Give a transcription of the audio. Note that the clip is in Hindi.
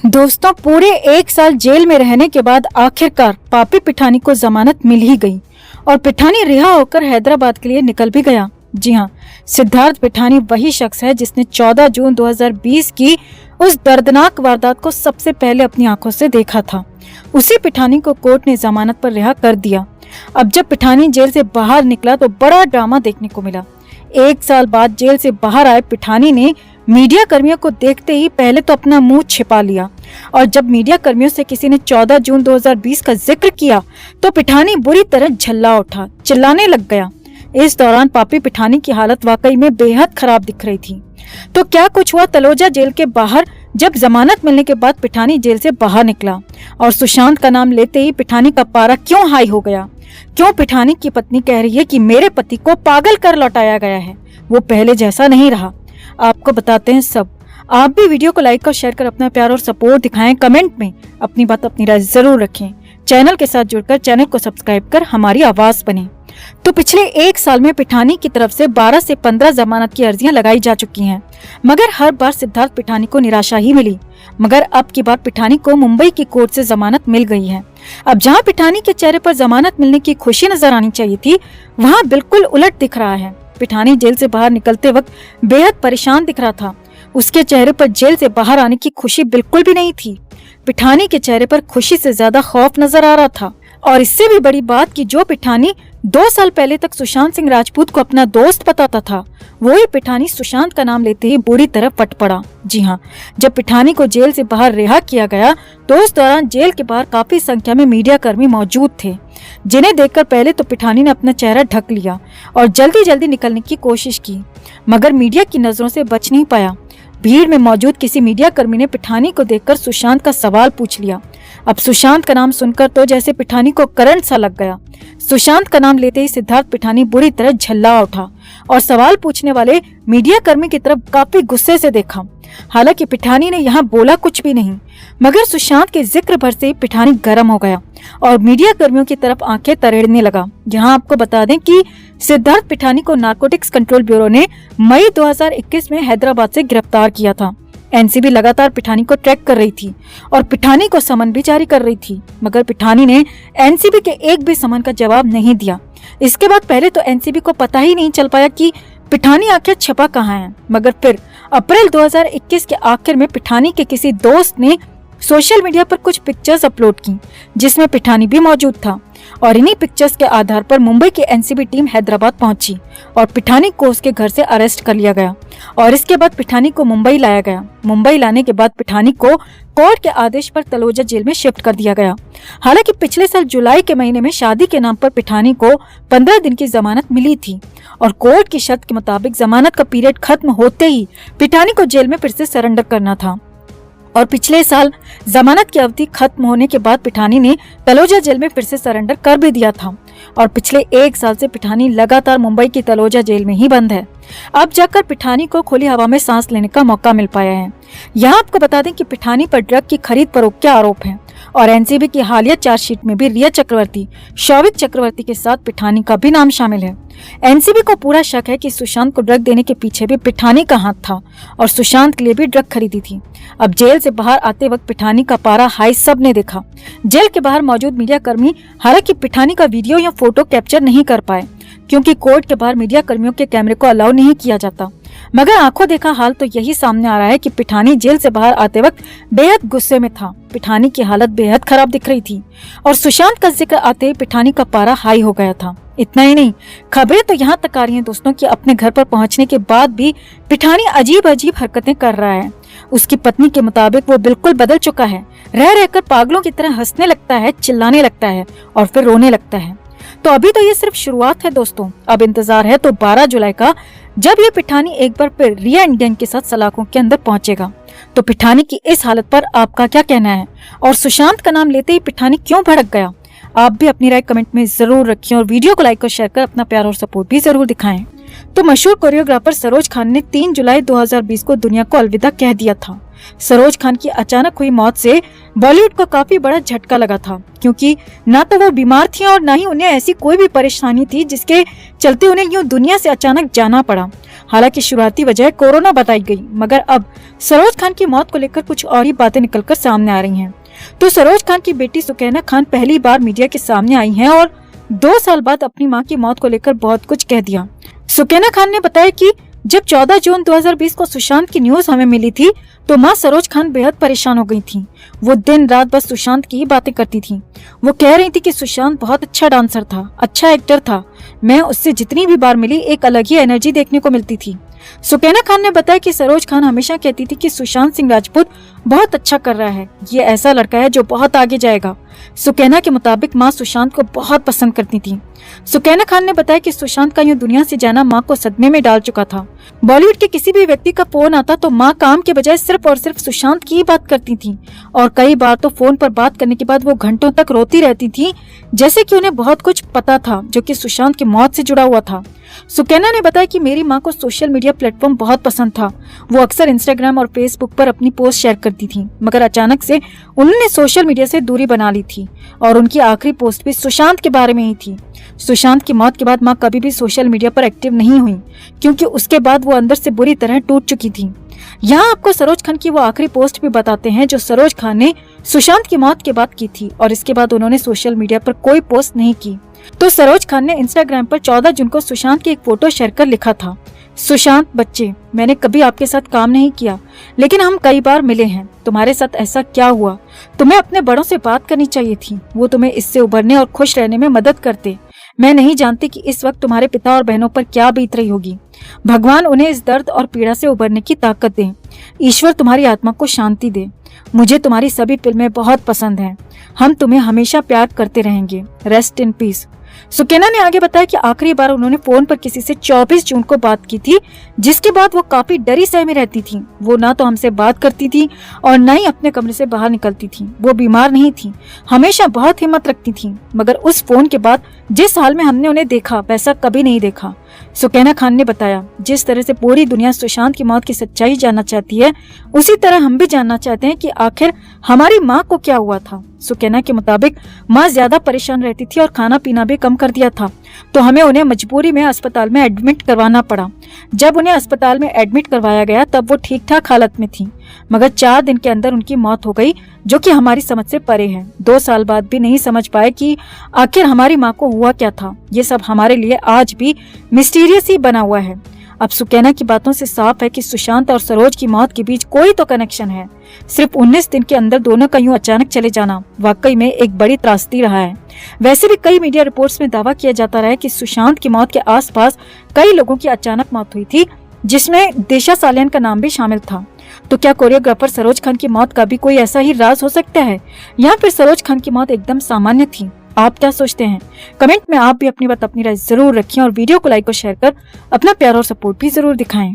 दोस्तों, पूरे 1 साल जेल में रहने के बाद आखिरकार पापी पिठानी को जमानत मिल ही गई और पिठानी रिहा होकर हैदराबाद के लिए निकल भी गया। जी हाँ, सिद्धार्थ पिठानी वही शख्स है जिसने 14 जून 2020 की उस दर्दनाक वारदात को सबसे पहले अपनी आंखों से देखा था। उसी पिठानी को कोर्ट ने जमानत पर रिहा कर दिया। अब जब पिठानी जेल से बाहर निकला तो बड़ा ड्रामा देखने को मिला। 1 साल बाद जेल से बाहर आए पिठानी ने मीडिया कर्मियों को देखते ही पहले तो अपना मुंह छिपा लिया और जब मीडिया कर्मियों से किसी ने 14 जून 2020 का जिक्र किया तो पिठानी बुरी तरह झल्ला उठा, चिल्लाने लग गया। इस दौरान पापी पिठानी की हालत वाकई में बेहद खराब दिख रही थी। तो क्या कुछ हुआ तलोजा जेल के बाहर जब जमानत मिलने के बाद पिठानी जेल से बाहर निकला और सुशांत का नाम लेते ही पिठानी का पारा क्यों हाई हो गया? क्यों पिठानी की पत्नी कह रही है कि मेरे पति को पागल कर लौटाया गया है, वो पहले जैसा नहीं रहा। आपको बताते हैं सब। आप भी वीडियो को लाइक और शेयर कर अपना प्यार और सपोर्ट दिखाएं। कमेंट में अपनी बात अपनी राय जरूर रखें। चैनल के साथ जुड़कर चैनल को सब्सक्राइब कर हमारी आवाज बने। तो पिछले 1 साल में पिठानी की तरफ से 12 से 15 जमानत की अर्जियां लगाई जा चुकी हैं, मगर हर बार सिद्धार्थ पिठानी को निराशा ही मिली। मगर अब की बार पिठानी को मुंबई की कोर्ट से जमानत मिल गई है। अब जहां पिठानी के चेहरे पर जमानत मिलने की खुशी नजर आनी चाहिए थी, वहां बिल्कुल उलट दिख रहा है। पिठानी जेल से बाहर निकलते वक्त बेहद परेशान दिख रहा था। उसके चेहरे पर जेल से बाहर आने की खुशी बिल्कुल भी नहीं थी। पिठानी के चेहरे पर खुशी से ज्यादा खौफ नजर आ रहा था। और इससे भी बड़ी बात कि जो पिठानी 2 साल पहले तक सुशांत सिंह राजपूत को अपना दोस्त बताता था, वही पिठानी सुशांत का नाम लेते ही बुरी तरह फट पड़ा। जी हाँ, जब पिठानी को जेल से बाहर रिहा किया गया तो उस दौरान जेल के बाहर काफी संख्या में मीडिया कर्मी मौजूद थे, जिन्हें देखकर पहले तो पिठानी ने अपना चेहरा ढक लिया और जल्दी जल्दी निकलने की कोशिश की, मगर मीडिया की नजरों से बच नहीं पाया। भीड़ में मौजूद किसी मीडिया कर्मी ने पिठानी को देखकर सुशांत का सवाल पूछ लिया। अब सुशांत का नाम सुनकर तो जैसे पिठानी को करंट सा लग गया। सुशांत का नाम लेते ही सिद्धार्थ पिठानी बुरी तरह झल्ला उठा और सवाल पूछने वाले मीडिया कर्मी की तरफ काफी गुस्से से देखा। हालांकि पिठानी ने यहाँ बोला कुछ भी नहीं, मगर सुशांत के जिक्र भर से पिठानी गर्म हो गया और मीडिया कर्मियों की तरफ आंखें तरेड़ने लगा। यहाँ आपको बता दें कि सिद्धार्थ पिठानी को नारकोटिक्स कंट्रोल ब्यूरो ने मई 2021 में हैदराबाद से गिरफ्तार किया था। एनसीबी लगातार पिठानी को ट्रैक कर रही थी और पिठानी को समन भी जारी कर रही थी, मगर पिठानी ने एनसीबी के एक भी समन का जवाब नहीं दिया। इसके बाद पहले तो एनसीबी को पता ही नहीं चल पाया कि पिठानी आखिर छुपा कहाँ है, मगर फिर अप्रैल 2021 के आखिर में पिठानी के किसी दोस्त ने सोशल मीडिया पर कुछ पिक्चर्स अपलोड की जिसमें पिठानी भी मौजूद था और इन्हीं पिक्चर्स के आधार पर मुंबई की एनसीबी टीम हैदराबाद पहुंची और पिठानी को उसके घर से अरेस्ट कर लिया गया और इसके बाद पिठानी को मुंबई लाया गया। मुंबई लाने के बाद पिठानी को कोर्ट के आदेश पर तलोजा जेल में शिफ्ट कर दिया गया। हालांकि पिछले साल जुलाई के महीने में शादी के नाम पर पिठानी को 15 दिन की जमानत मिली थी और कोर्ट की शर्त के मुताबिक जमानत का पीरियड खत्म होते ही पिठानी को जेल में फिर से सरेंडर करना था। और पिछले साल जमानत की अवधि खत्म होने के बाद पिठानी ने तलोजा जेल में फिर से सरेंडर कर भी दिया था और पिछले 1 साल से पिठानी लगातार मुंबई की तलोजा जेल में ही बंद है। अब जाकर पिठानी को खुली हवा में सांस लेने का मौका मिल पाया है। यहाँ आपको बता दें कि पिठानी पर ड्रग की खरीद फरोख्त के आरोप हैं और एनसीबी की हालिया चार्जशीट में भी रिया चक्रवर्ती, शौविक चक्रवर्ती के साथ पिठानी का भी नाम शामिल है। एनसीबी को पूरा शक है कि सुशांत को ड्रग देने के पीछे भी पिठानी का हाथ था और सुशांत के लिए भी ड्रग खरीदी थी। अब जेल से बाहर आते वक्त पिठानी का पारा हाई सबने देखा। जेल के बाहर मौजूद मीडिया कर्मी हालांकि पिठानी का वीडियो या फोटो कैप्चर नहीं कर पाए क्योंकि कोर्ट के बाहर मीडिया कर्मियों के कैमरे को अलाउ नहीं किया जाता, मगर आंखों देखा हाल तो यही सामने आ रहा है कि पिठानी जेल से बाहर आते वक्त बेहद गुस्से में था। पिठानी की हालत बेहद खराब दिख रही थी और सुशांत का जिक्र आते ही पिठानी का पारा हाई हो गया था। इतना ही नहीं, खबरें तो यहाँ तक आ रही हैं दोस्तों कि अपने घर पर पहुंचने के बाद भी पिठानी अजीब अजीब हरकतें कर रहा है। उसकी पत्नी के मुताबिक वो बिल्कुल बदल चुका है, रह रहकर पागलों की तरह हंसने लगता है, चिल्लाने लगता है और फिर रोने लगता है। तो अभी तो ये सिर्फ शुरुआत है दोस्तों, अब इंतजार है तो 12 जुलाई का, जब ये पिठानी एक बार फिर रिया एंड गैंग के साथ सलाखों के अंदर पहुंचेगा। तो पिठानी की इस हालत पर आपका क्या कहना है और सुशांत का नाम लेते ही पिठानी क्यों भड़क गया? आप भी अपनी राय कमेंट में जरूर रखिए और वीडियो को लाइक और शेयर कर अपना प्यार और सपोर्ट भी जरूर दिखाएं। तो मशहूर कोरियोग्राफर सरोज खान ने 3 जुलाई 2020 को दुनिया को अलविदा कह दिया था। सरोज खान की अचानक हुई मौत से बॉलीवुड को काफी बड़ा झटका लगा था, क्योंकि ना तो वो बीमार थी और ना ही उन्हें ऐसी कोई भी परेशानी थी जिसके चलते उन्हें यूं दुनिया से अचानक जाना पड़ा। हालांकि शुरुआती वजह कोरोना बताई गई, मगर अब सरोज खान की मौत को लेकर कुछ और ही बातें निकलकर सामने आ रही हैं। तो सरोज खान की बेटी सुकैना खान पहली बार मीडिया के सामने आई हैं और 2 साल बाद अपनी मां की मौत को लेकर बहुत कुछ कह दिया। सुकैना खान ने बताया कि जब 14 जून 2020 को सुशांत की न्यूज हमें मिली थी तो मां सरोज खान बेहद परेशान हो गई थी। वो दिन रात बस सुशांत की ही बातें करती थी। वो कह रही थी कि सुशांत बहुत अच्छा डांसर था, अच्छा एक्टर था। मैं उससे जितनी भी बार मिली एक अलग ही एनर्जी देखने को मिलती थी। सुकैना खान ने बताया कि सरोज खान हमेशा कहती थी कि सुशांत सिंह राजपूत बहुत अच्छा कर रहा है, ये ऐसा लड़का है जो बहुत आगे जाएगा। सुकैना के मुताबिक मां सुशांत को बहुत पसंद करती थी। सुकैना खान ने बताया कि सुशांत का यूं दुनिया से जाना मां को सदमे में डाल चुका था। बॉलीवुड के किसी भी व्यक्ति का फोन आता तो मां काम के बजाय सिर्फ और सिर्फ सुशांत की ही बात करती थी, और कई बार तो फोन पर बात करने के बाद वो घंटों तक रोती रहती थी, जैसे कि उन्हें बहुत कुछ पता था जो कि सुशांत की मौत से जुड़ा हुआ था। सुकैना ने बताया कि मेरी मां को सोशल मीडिया प्लेटफॉर्म बहुत पसंद था। वो अक्सर इंस्टाग्राम और फेसबुक पर अपनी पोस्ट शेयर करती थी, मगर अचानक से उन्होंने सोशल मीडिया से दूरी बना ली थी और उनकी आखिरी पोस्ट भी सुशांत के बारे में ही थी। सुशांत की मौत के बाद मां कभी भी सोशल मीडिया पर एक्टिव नहीं हुई, क्योंकि उसके बाद वो अंदर से बुरी तरह टूट चुकी थी। यहाँ आपको सरोज खान की वो आखिरी पोस्ट भी बताते हैं जो सरोज खान ने सुशांत की मौत के बाद की थी, और इसके बाद उन्होंने सोशल मीडिया पर कोई पोस्ट नहीं की। तो सरोज खान ने इंस्टाग्राम पर 14 जून को सुशांत की एक फोटो शेयर कर लिखा था, सुशांत बच्चे, मैंने कभी आपके साथ काम नहीं किया, लेकिन हम कई बार मिले हैं। तुम्हारे साथ ऐसा क्या हुआ? तुम्हें अपने बड़ों से बात करनी चाहिए थी, वो तुम्हें इससे उभरने और खुश रहने में मदद करते। मैं नहीं जानती कि इस वक्त तुम्हारे पिता और बहनों पर क्या बीत रही होगी। भगवान उन्हें इस दर्द और पीड़ा से उभरने की ताकत दे। ईश्वर तुम्हारी आत्मा को शांति दे। मुझे तुम्हारी सभी फिल्में बहुत पसंद हैं। हम तुम्हें हमेशा प्यार करते रहेंगे। Rest in peace. सुकैना ने आगे बताया कि आखिरी बार उन्होंने फोन पर किसी से 24 जून को बात की थी, जिसके बाद वो काफी डरी सहमी रहती थी। वो ना तो हमसे बात करती थी और न ही अपने कमरे से बाहर निकलती थी। वो बीमार नहीं थी, हमेशा बहुत हिम्मत रखती थी, मगर उस फोन के बाद जिस हाल में हमने उन्हें देखा वैसा कभी नहीं देखा। सुकैना खान ने बताया, जिस तरह से पूरी दुनिया सुशांत की मौत की सच्चाई जानना चाहती है, उसी तरह हम भी जानना चाहते हैं कि आखिर हमारी माँ को क्या हुआ था। सुकैना के मुताबिक माँ ज्यादा परेशान रहती थी और खाना पीना भी कम कर दिया था, तो हमें उन्हें मजबूरी में अस्पताल में एडमिट करवाना पड़ा। जब उन्हें अस्पताल में एडमिट करवाया गया तब वो ठीक ठाक हालत में थी, मगर 4 दिन के अंदर उनकी मौत हो गई, जो कि हमारी समझ से परे है। 2 साल बाद भी नहीं समझ पाए कि आखिर हमारी माँ को हुआ क्या था। ये सब हमारे लिए आज भी मिस्टीरियस ही बना हुआ है। अब सुकैना की बातों से साफ है कि सुशांत और सरोज की मौत के बीच कोई तो कनेक्शन है। सिर्फ 19 दिन के अंदर दोनों का यूं अचानक चले जाना वाकई में एक बड़ी त्रासदी रहा है। वैसे भी कई मीडिया रिपोर्ट्स में दावा किया जाता रहा है कि सुशांत की मौत के आसपास कई लोगों की अचानक मौत हुई थी, जिसमें दिशा सालियान का नाम भी शामिल था। तो क्या कोरियोग्राफर सरोज खान की मौत का भी कोई ऐसा ही राज हो सकता है, या फिर सरोज खान की मौत एकदम सामान्य थी? आप क्या सोचते हैं? कमेंट में आप भी अपनी बात, अपनी राय जरूर रखें और वीडियो को लाइक और शेयर कर अपना प्यार और सपोर्ट भी जरूर दिखाएं।